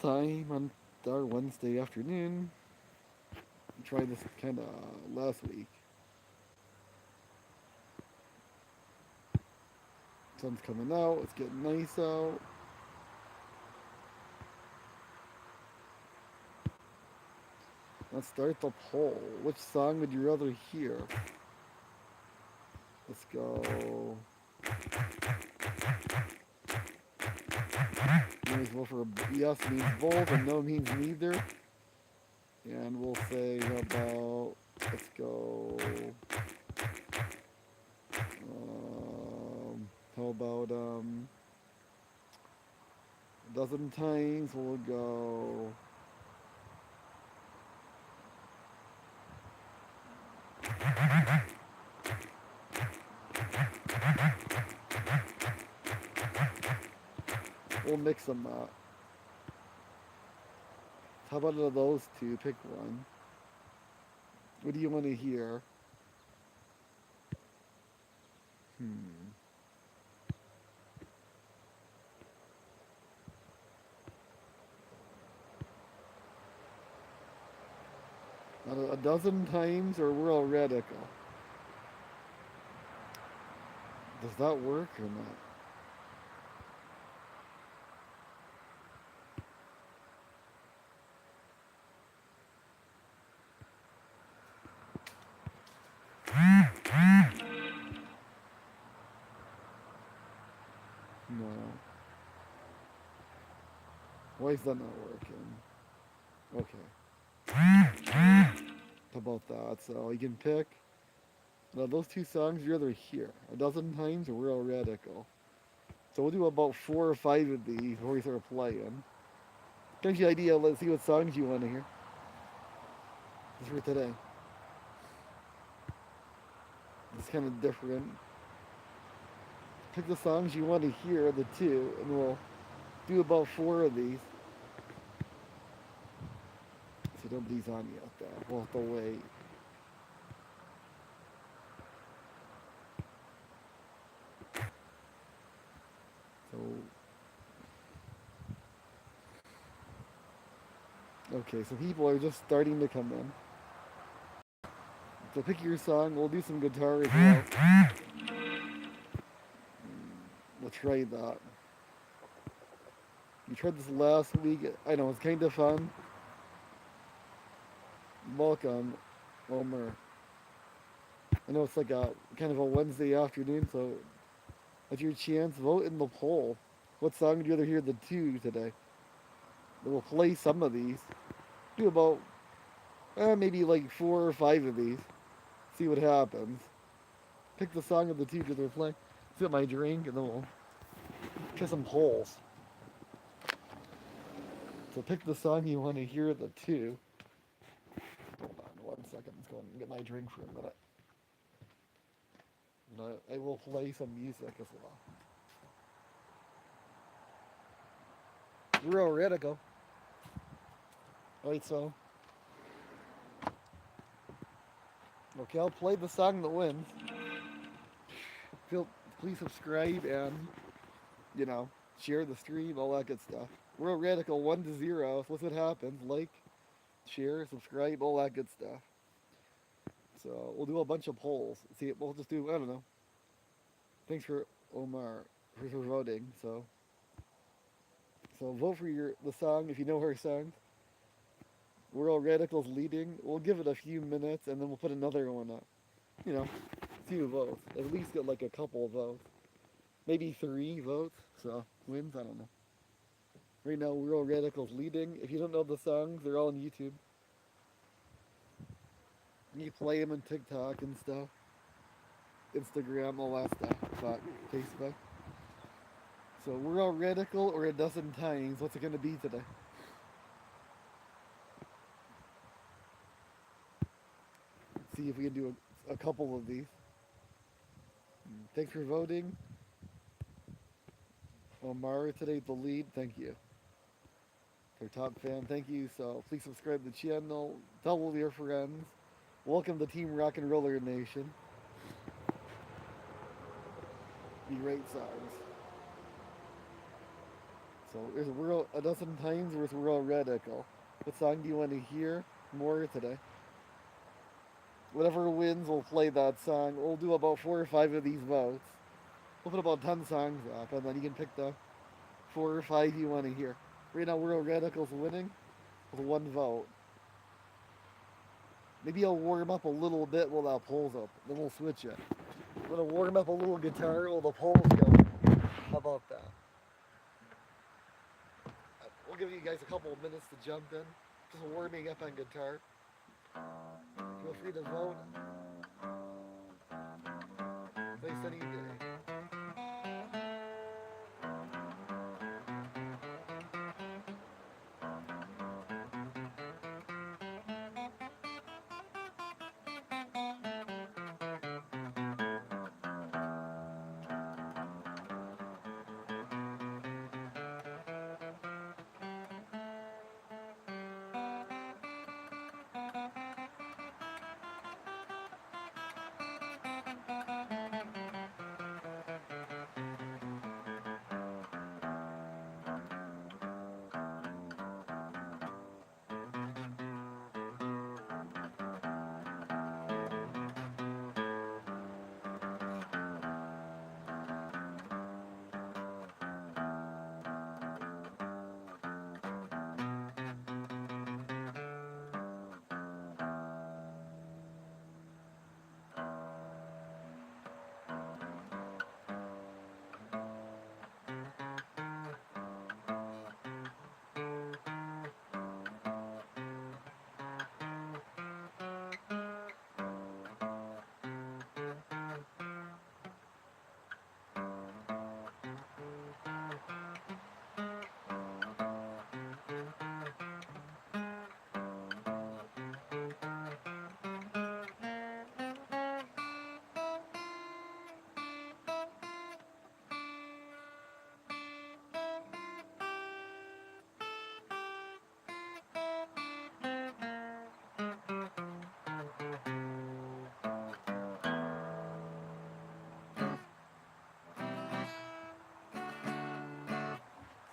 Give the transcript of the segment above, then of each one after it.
time on our Wednesday afternoon. We tried this kind of last week. Sun's coming out. It's getting nice out. Let's start the poll. Which song would you rather hear? Let's go. Always vote for yes means both and no means neither. And we'll say how about let's go. How about a dozen times we'll go. We'll mix them up. How about of those two? Pick one. What do you want to hear? A dozen times or we're all radical? Does that work or not? No. Why is that not working? Okay. How about that? So you can pick. Now those two songs you're either here a dozen times or we're all radical. So we'll do about 4 or 5 of these before we start playing. Gives you an idea. Let's see what songs you want to hear. Just for today. It's kind of different. Pick the songs you want to hear, the two, and we'll do about 4 of these. So nobody's on yet, though. We'll have to wait. So, okay, so people are just starting to come in. So pick your song. We'll do some guitar as well. We'll try that. We tried this last week. I know, it's kind of fun. Welcome, Omer. I know it's like a kind of a Wednesday afternoon, so that's your chance. Vote in the poll. What song would you rather hear the two today? We'll play some of these. Do about maybe like 4 or 5 of these. See what happens. Pick the song of the two that they're playing. Sip my drink, and then we'll try some polls. So pick the song you want to hear the two. Hold on 1 second. Let's go and get my drink for a minute. And I will play some music as well. We're all ready to go. Alright, so. Okay, I'll play the song that wins. Please subscribe and, share the stream, all that good stuff. We're all radical 1-0. So let's see what happens. Like, share, subscribe, all that good stuff. So we'll do a bunch of polls. See, we'll just do, I don't know. Thanks for Omar for voting. So vote for the song if you know her songs. We're all radicals leading. We'll give it a few minutes and then we'll put another one up. See who votes. At least get like a couple of votes. Maybe 3 votes. So wins. I don't know. Right now, we're all radicals leading. If you don't know the songs, they're all on YouTube. You play them on TikTok and stuff. Instagram, all that stuff. But Facebook. So we're all radical or a dozen times. What's it going to be today? Let's see if we can do a couple of these. Thanks for voting. Omar today, the lead. Thank you. Our top fan, thank you. So please subscribe to the channel. Tell all your friends. Welcome to Team Rock and Roller Nation. Be great songs. So there's a dozen times where it's real radical. What song do you want to hear more today? Whatever wins, we'll play that song. We'll do about 4 or 5 of these votes. We'll put about 10 songs up, and then you can pick the 4 or 5 you want to hear. Right now, World Radical's winning with one vote. Maybe I'll warm up a little bit while that poll's up. Then we'll switch it. I'm gonna warm up a little guitar while the poll's going. How about that? We'll give you guys a couple of minutes to jump in. Just warming up on guitar. Feel free to vote. Nice sunny day.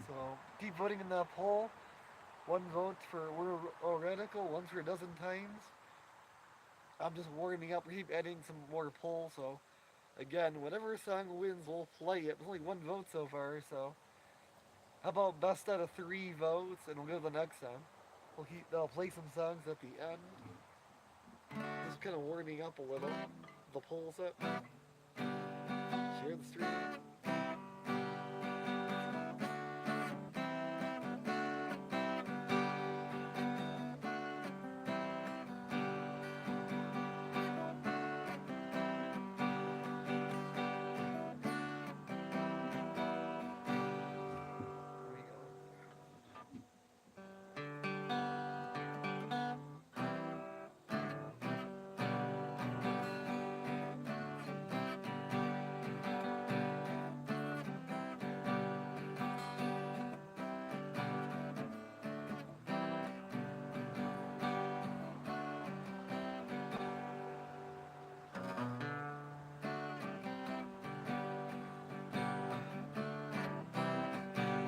So keep voting in that poll. One vote for World Radical, one for a dozen times. I'm just warming up. We keep adding some more polls. So again, whatever song wins, we'll play it. There's only one vote so far. So how about best out of 3 votes, and we'll go to the next song. I'll play some songs at the end. Just kind of warming up a little. The polls up. Share the stream.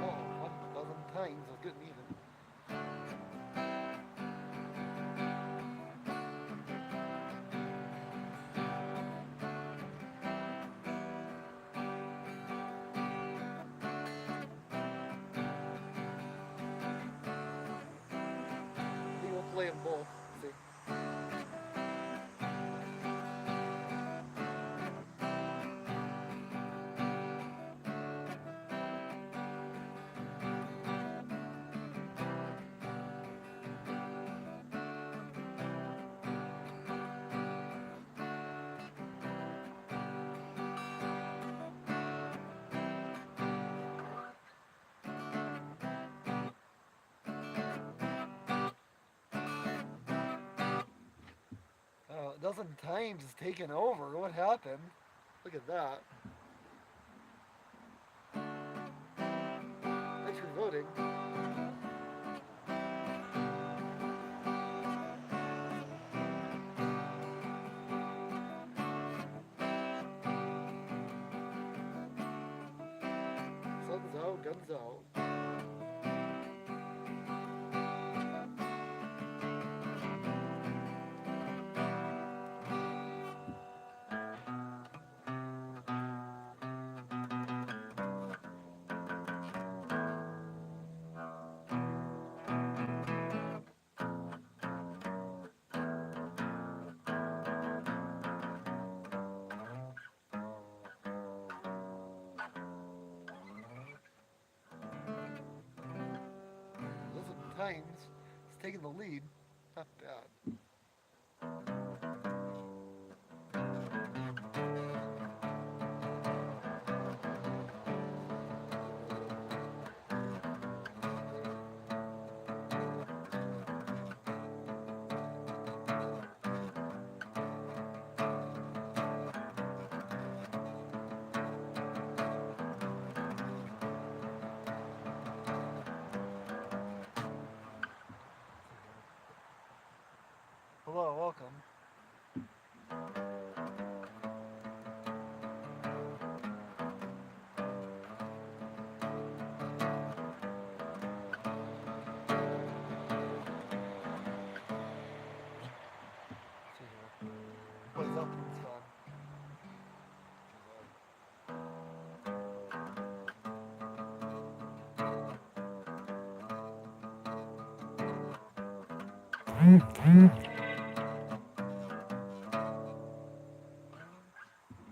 Oh, 1 dozen times. That's good and even. I think we'll play them both. See. A dozen times it's taken over. What happened? Look at that. Thanks for voting. Sun's out, guns out. times. It's taking the lead. Not bad. Hello, welcome. What is up? It's fun.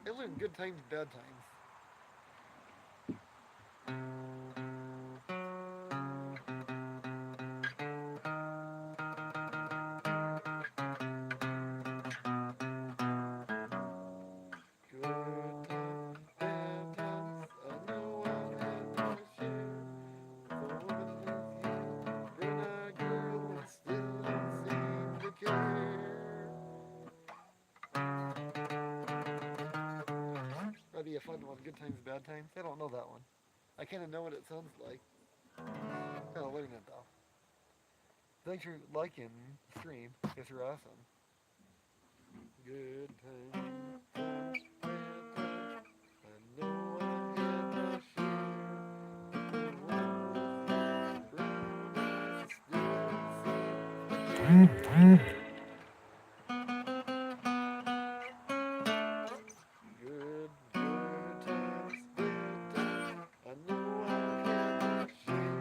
I learned good times, bad times. Good times, bad times. I know I've had my share. The woman is you, brown-eyed girl, and still don't seem to care. That'd be a fun one. Good times, bad times. I don't know that one. I kind of know what it sounds like. Gotta learn it though. Thanks for liking the stream. Guess you're awesome. Good times, bad times. I know I've had my share. The one with brown eyes still seems to care. Good times, bad times. I know I've had my share.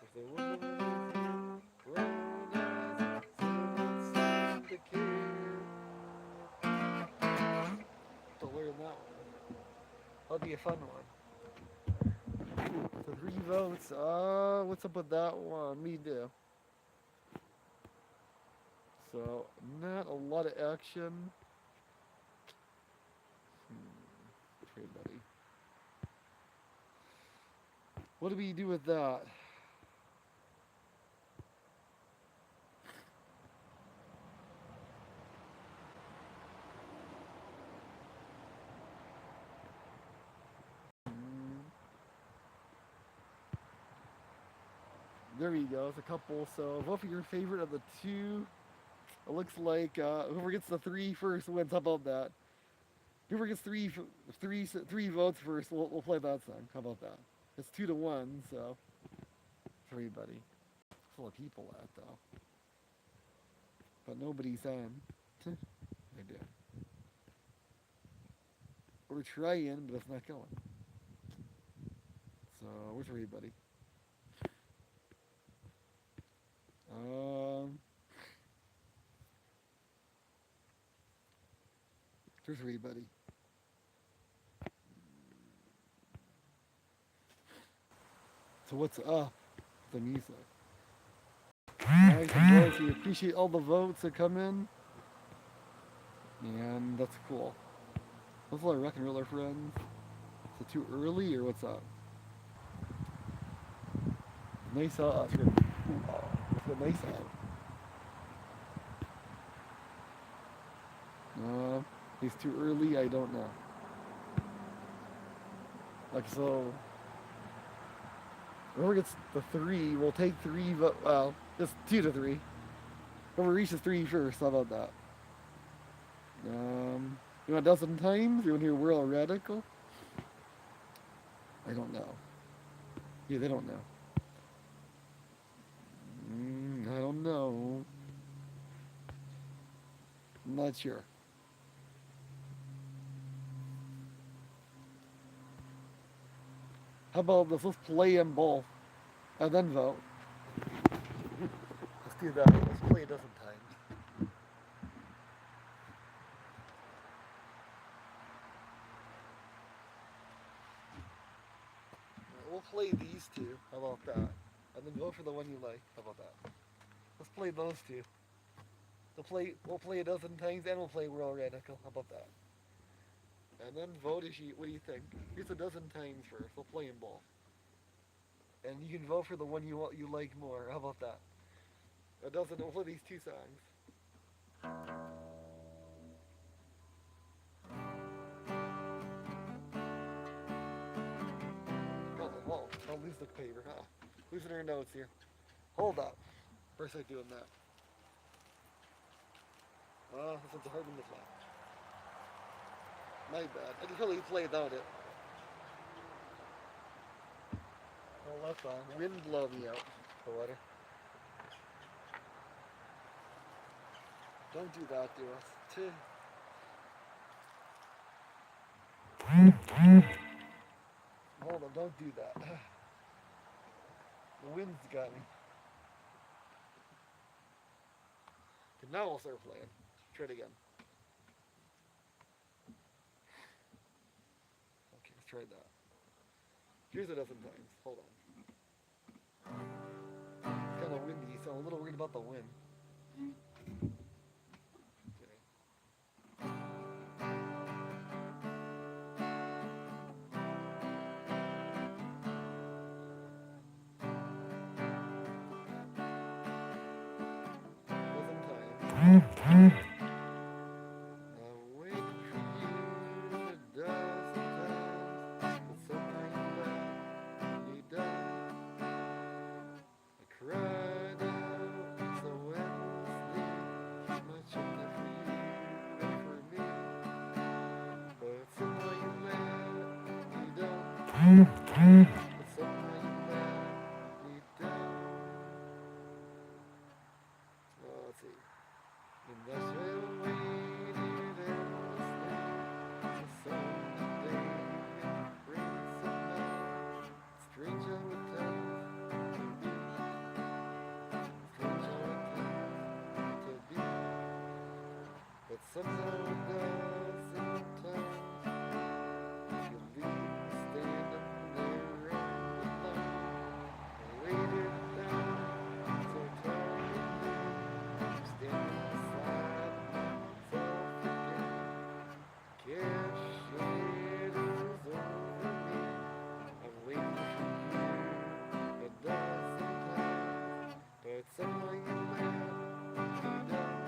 If the woman with brown eyes still don't seem to care. To learn that one. That'll be a fun one. So 3 votes. What's up with that one? Me too. So not a lot of action. Okay, buddy. What do we do with that? There we go. It's a couple. So vote for your favorite of the two. It looks like whoever gets the three first wins. How about that? Whoever gets three votes first, we'll play that song. How about that? It's 2-1, so for everybody. Full of people at though, but nobody's on. I did. We're trying, but it's not going. So where's everybody? Um, where's everybody? So what's up? The music. Nice, boys. We appreciate all the votes that come in, and that's cool. What's all our rock and roller friends? Is it too early or what's up? Nice out. It's got nice out. It's too early. I don't know. Like so. Whoever gets the three, we'll take three. Well, just 2 to 3. Whoever reaches three first. How about that? You want a dozen times? You want to hear World Radical? I don't know. Yeah, they don't know. I don't know. I'm not sure. How about this? Let's play them both and then vote. Let's do that. Let's play a dozen times. We'll play these two. How about that? And and then vote for the one you like. How about that? Let's play those two. We'll play a dozen times, and we'll play Royal Radical. How about that? And then vote if you. What do you think? Here's a dozen times first. We'll play them both, and you can vote for the one you like more. How about that? A dozen. We'll play these two songs. Oh, whoa! I'll lose the paper, huh? Losing our notes here. Hold up. First, I doing that. This one's a hard one to play. My bad. I could probably play without it. Well, that's on. Wind blow me out. The water. Don't do that to us. Hold on, don't do that. The wind's got me. Okay, now we'll start playing. Try it again. Okay, let's try that. Here's a dozen times. Hold on. It's kind of windy, so I'm a little worried about the wind. Somehow it does sometimes. You leave me standing there on the line. I waited down, so tired of standing beside myself again. Cast shadows over me. I'm waiting for you. It does sometimes, but somehow you let me down.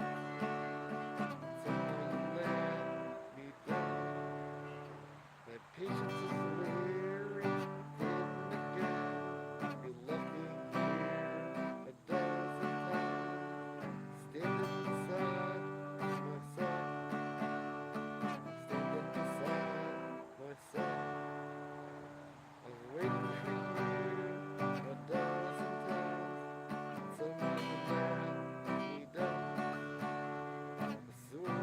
Patience is wearing thin again. You left me here a dozen times, standing beside myself, standing beside myself. I'm waiting for you a dozen times, and somehow you let me down. The sewer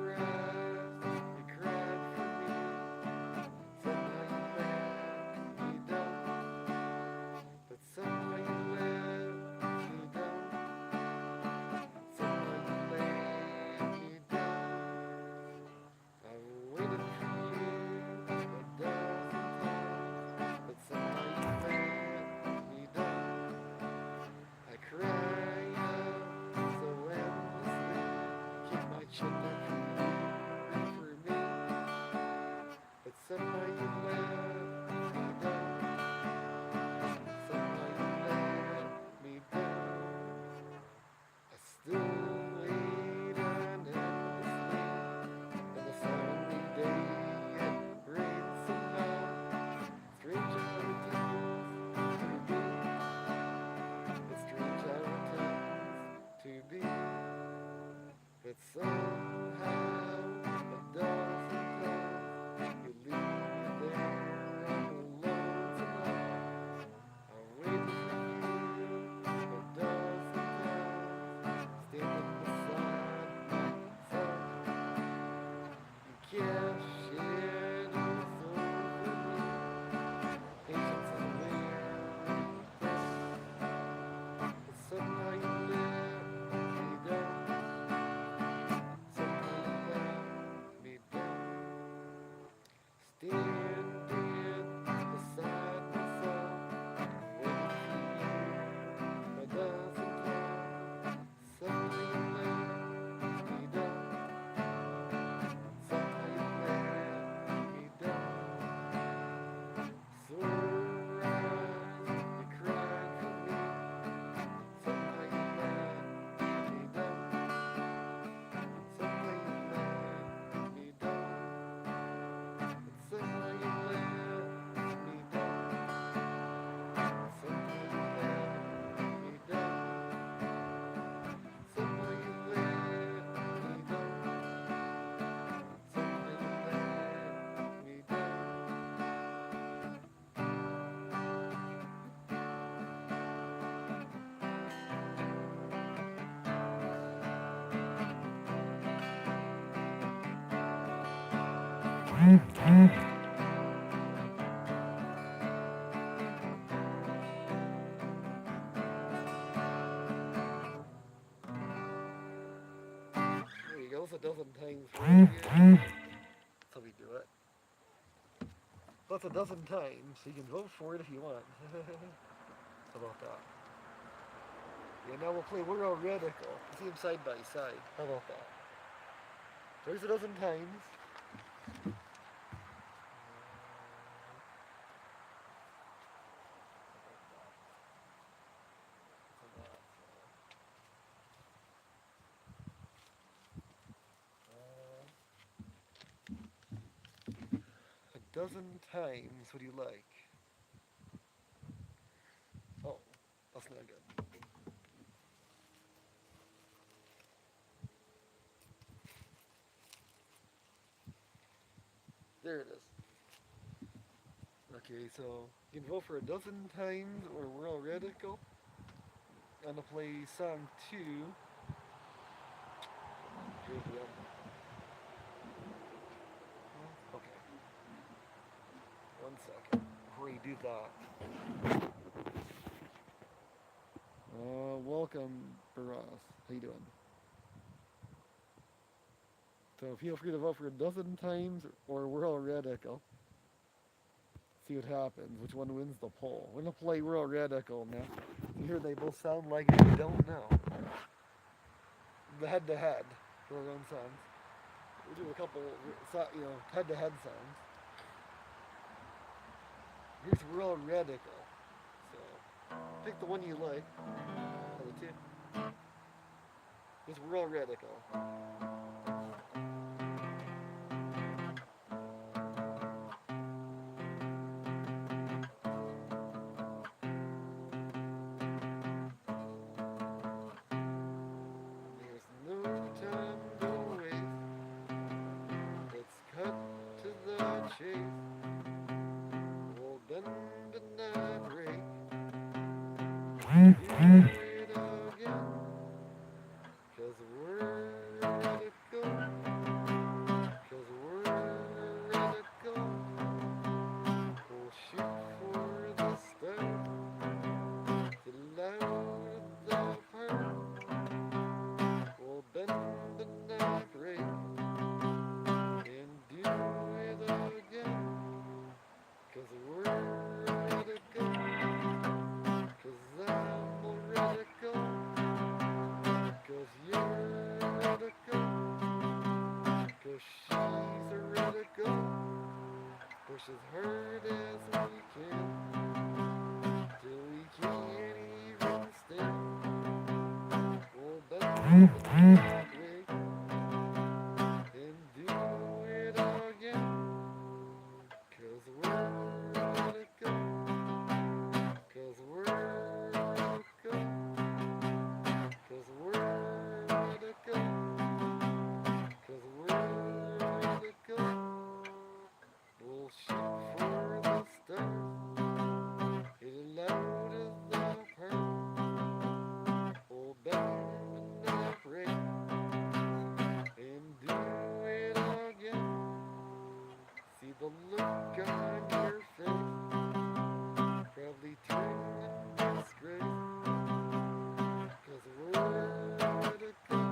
rise, you cried for me. Somehow you let me down. But somehow you let me down. Somehow you let me down. I've waited for you a dozen times. But somehow you let me down. I cry out so endlessly. Keep my chin down for you and for me. But somehow you let me down. Somehow you let me down. I still wait endlessly in the sunny day. It rains somehow. Strange how it tends to be. It's strange how it tends to be. But somehow it does sometimes. You leave me there all alone somehow. I'm waiting for you a dozen times, standing beside myself. You cast shadows over me. Patience is wearing thin. But somehow you let me down. Somehow you let me down. Standing beside myself, waiting for you There you go. It's a dozen times right here. That's how we do it. That's a dozen times, so you can vote for it if you want. How about that? Yeah, now we'll play World Radical. See them side by side. How about that? There's a dozen times. A dozen times. What do you like? Oh, that's not good. There it is. Okay, so you can vote for a dozen times or World Radical. I'm gonna play song 2. Here's the album. Okay, one second before you do that. Welcome, Baras. How you doing? So feel free to vote for a dozen times or World Radical. See what happens. Which one wins the poll? We're gonna play World Radical now. You hear they both sound like it. You don't know. The head-to-head for our own songs. We do a couple, head-to-head songs. Here's World Radical. So pick the one you like. Of the two. Here's World Radical. Push as hard as we can till we can't even stand. We'll bend that way and do it again. 'Cause we're radical. 'Cause we're radical. 'Cause we're radical. 'Cause we're radical. We'll shoot for the stars, get it loud as the pearl. We'll bend and break and do it again. See the look on your face, probably turn in disgrace. 'Cause we're radical.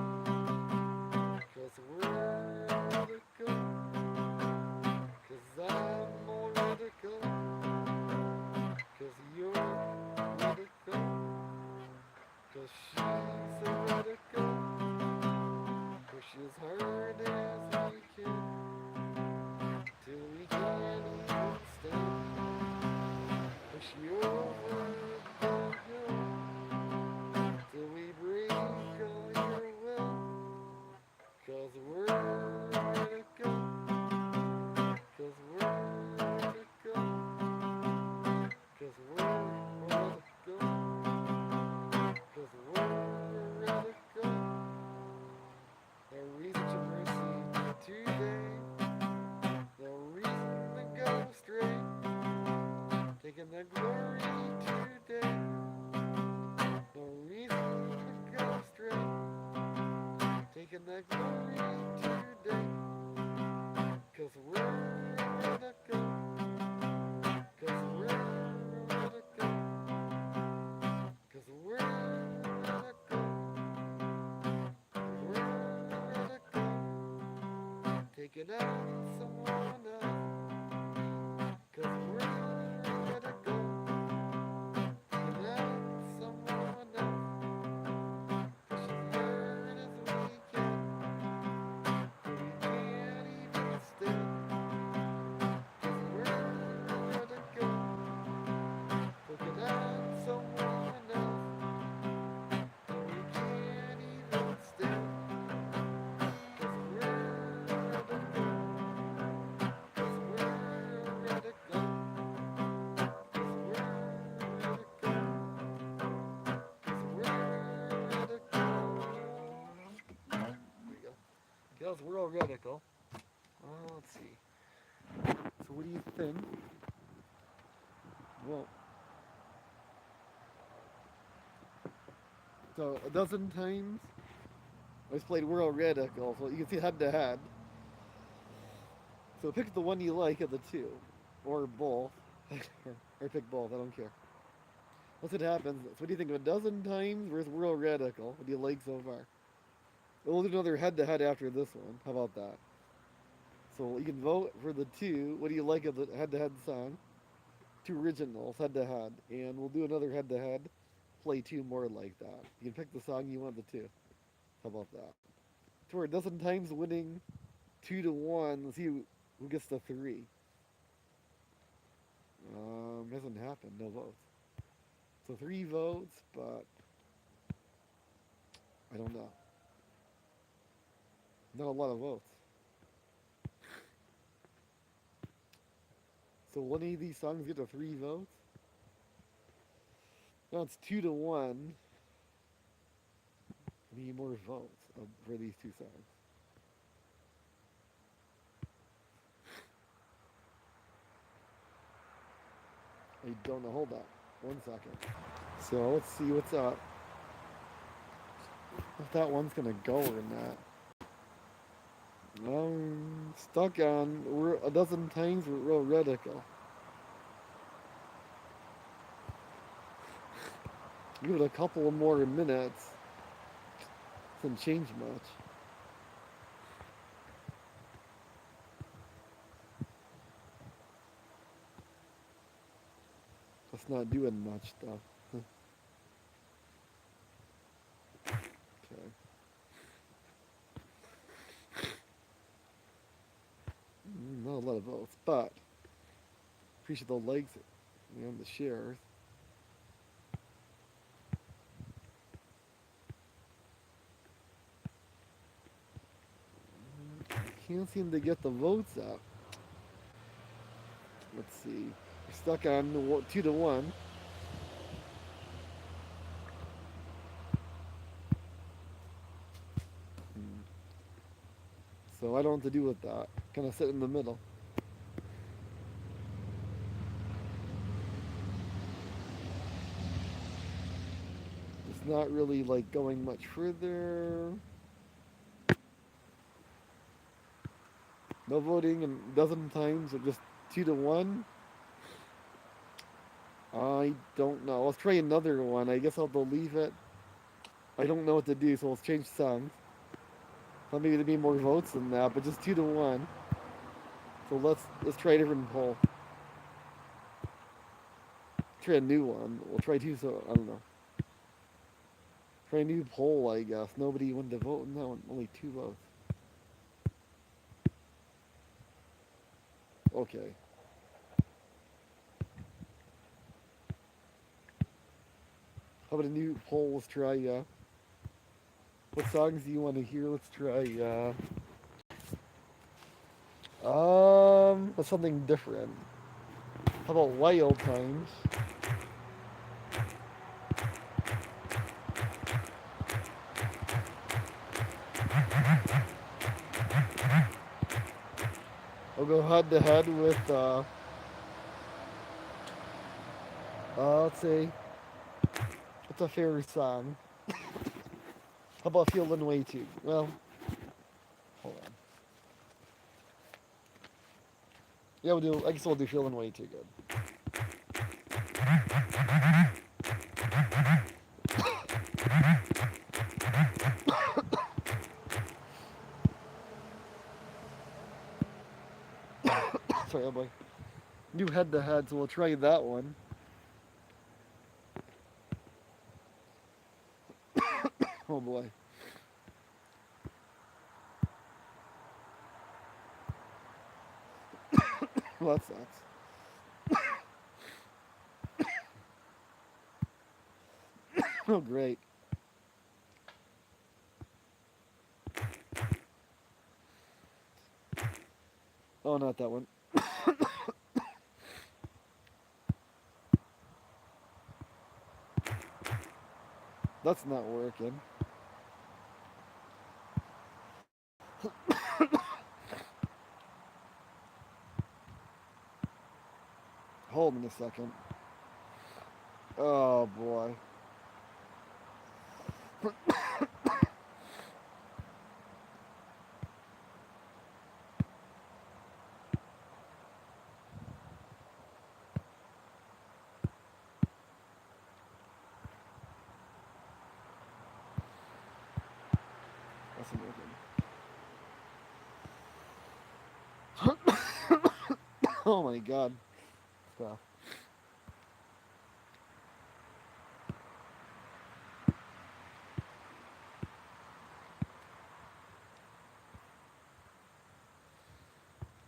'Cause we're radical. 'Cause I'm more radical. 'Cause you're radical. 'Cause she's a radical. Push as hard as we can till we can't even stand. Push you over the hill till we break all your will. 'Cause we're radical. 'Cause we're radical. 'Cause we're radical. 'Cause we're Take it out someone else, 'cause we're ready to go. Take it out someone else, push as hard as we can, till we can't even stand. 'Cause we're ready to go. Take it out someone else, till we can't even stand. 'Cause we're ready to go. 'Cause we're ready to go. 'Cause we're ready to go. 'Cause we're ready to go. There we go. Because we're all radical. Let's see. So what do you think? Well, so a dozen times I just played World Radical, so you can see head to head. So pick the one you like of the two, or both, or pick both. I don't care. Once it happens, so what do you think of a dozen times versus World Radical? What do you like so far? We'll do another head to head after this one. How about that? So you can vote for the two. What do you like of the head to head song? Two originals head to head, and we'll do another head to head. Play two more like that. You can pick the song you want the two. How about that? So we're a dozen times winning 2-1. Let's see who gets the three. Hasn't happened. No votes. So 3 votes, but I don't know. Not a lot of votes. So will any of these songs get to 3 votes? No, it's 2-1. I need more votes for these two songs. I don't know. Hold up. 1 second. So let's see what's up. If that one's gonna go or not. Stuck on we're a dozen times with real radical. Give it a couple more minutes. Doesn't change much. That's not doing much though. Okay. Not a lot of votes, but appreciate the likes and the shares. Can't seem to get the votes up. Let's see. We're stuck on 2-1. So I don't know what to do with that. Kind of sit in the middle. It's not really like going much further. No voting and a dozen times, or just 2-1. I don't know. Let's try another one. I guess I'll delete it. I don't know what to do, so let's change songs. Thought maybe there'd be more votes than that, but just 2-1. So let's try a different poll. Try a new one. We'll try two. So I don't know. Try a new poll. I guess nobody wanted to vote in that one. Only 2 votes. Okay. How about a new poll? Let's try. What songs do you want to hear? Let's try. That's something different. How about Wild Times? I'll go head to head with. Let's see. What's a fair song? How about Feeling Way Too? Well, hold on. Yeah, we'll do. I guess we'll do Feeling Way Too Good. oh boy. New head to head, so we'll try that one. Oh boy. Well, that sucks. Oh, great. Oh, not that one. That's not working. Hold on a second. Oh boy. That's not working. Oh my god. Stop.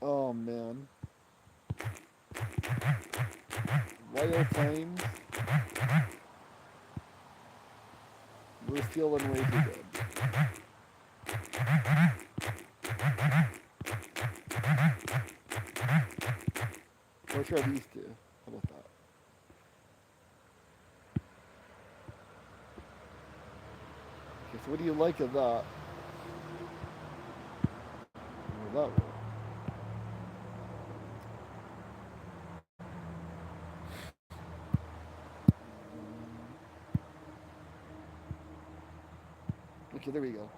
Oh man. Wild times. We're feeling way too good. We'll try these two. How about that? Okay, so what do you like of that? Well, that worked. Okay, there we go.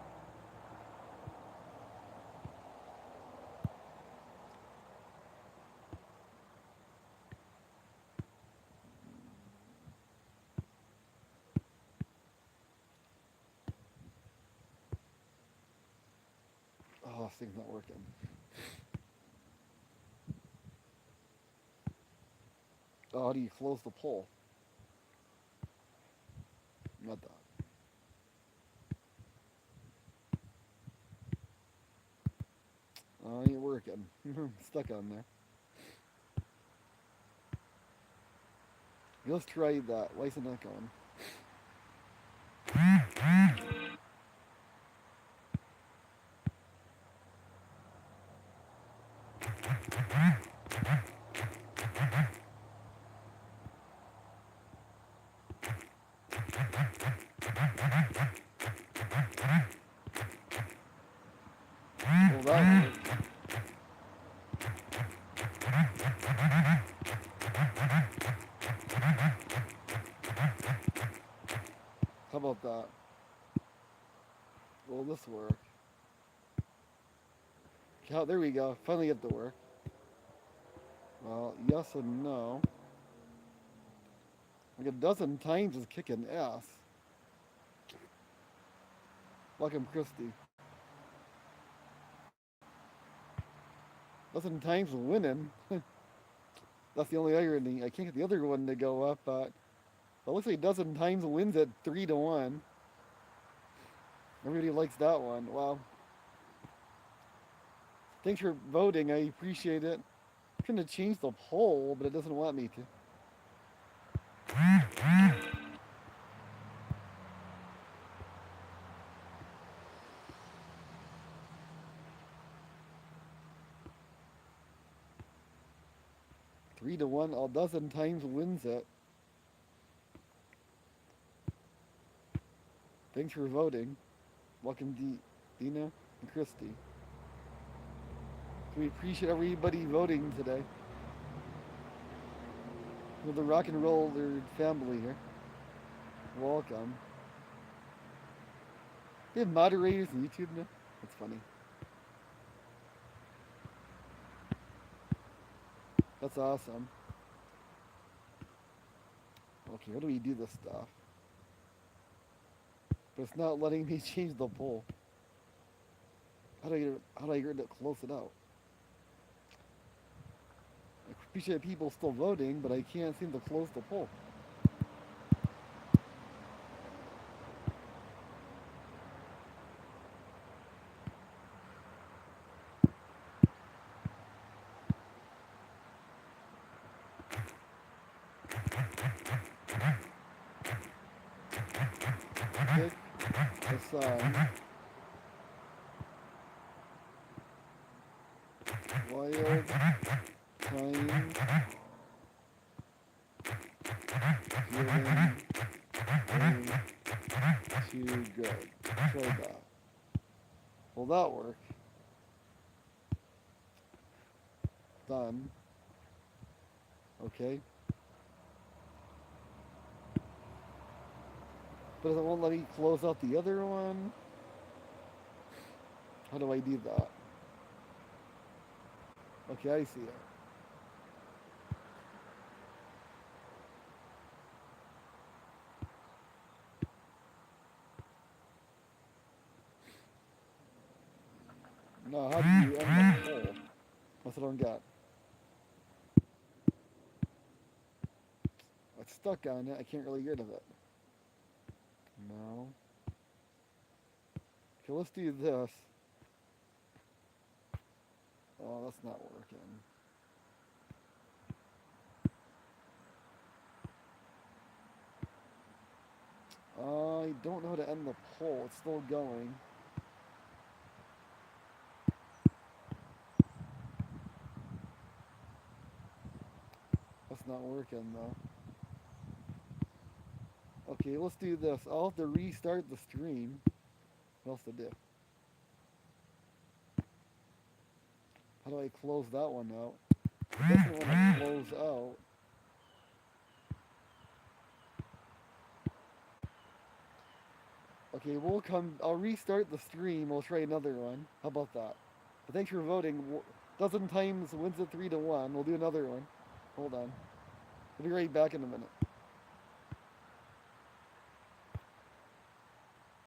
Oh, this thing's not working. Oh, how do you close the pole? Not that. Oh, ain't working. Stuck on there. Let's try that. Why isn't that going? Well, that worked. How about that? Will this work? How, there we go. Finally get to work. Well, yes and no. Like a dozen times is kicking ass. Welcome, Christy. Dozen times winning. That's the only irony. I can't get the other one to go up, but it looks like a dozen times wins at 3-1. Everybody likes that one. Wow. Thanks for voting. I appreciate it. I'm trying to change the poll, but it doesn't want me to. 3-1, a dozen times wins it. Thanks for voting. Welcome, Dina and Christy. We appreciate everybody voting today. We're the rock and roll family here. Welcome. They have moderators on YouTube now? That's funny. That's awesome. Okay, how do we do this stuff? But it's not letting me change the poll. How do I get it to close it out? appreciate people still voting, but I can't seem to close the poll. Pick a song. Wild Times Feeling Way Too Good. Try that. Will that work? Done. Okay. But it won't let me close out the other one. How do I do that? Okay, I see it. No, how do you end the poll? That's what I don't get. It's stuck on it. I can't really get rid of it. No. Okay, let's do this. Oh, that's not working. I don't know how to end the poll. It's still going. That's not working though. Okay, let's do this. I'll have to restart the stream. What else to do? How do I close that one out? I definitely want to close out. Okay, I'll restart the stream. We'll try another one. How about that? But thanks for voting. Dozen times wins it 3-1. We'll do another one. Hold on. I'll be right back in a minute.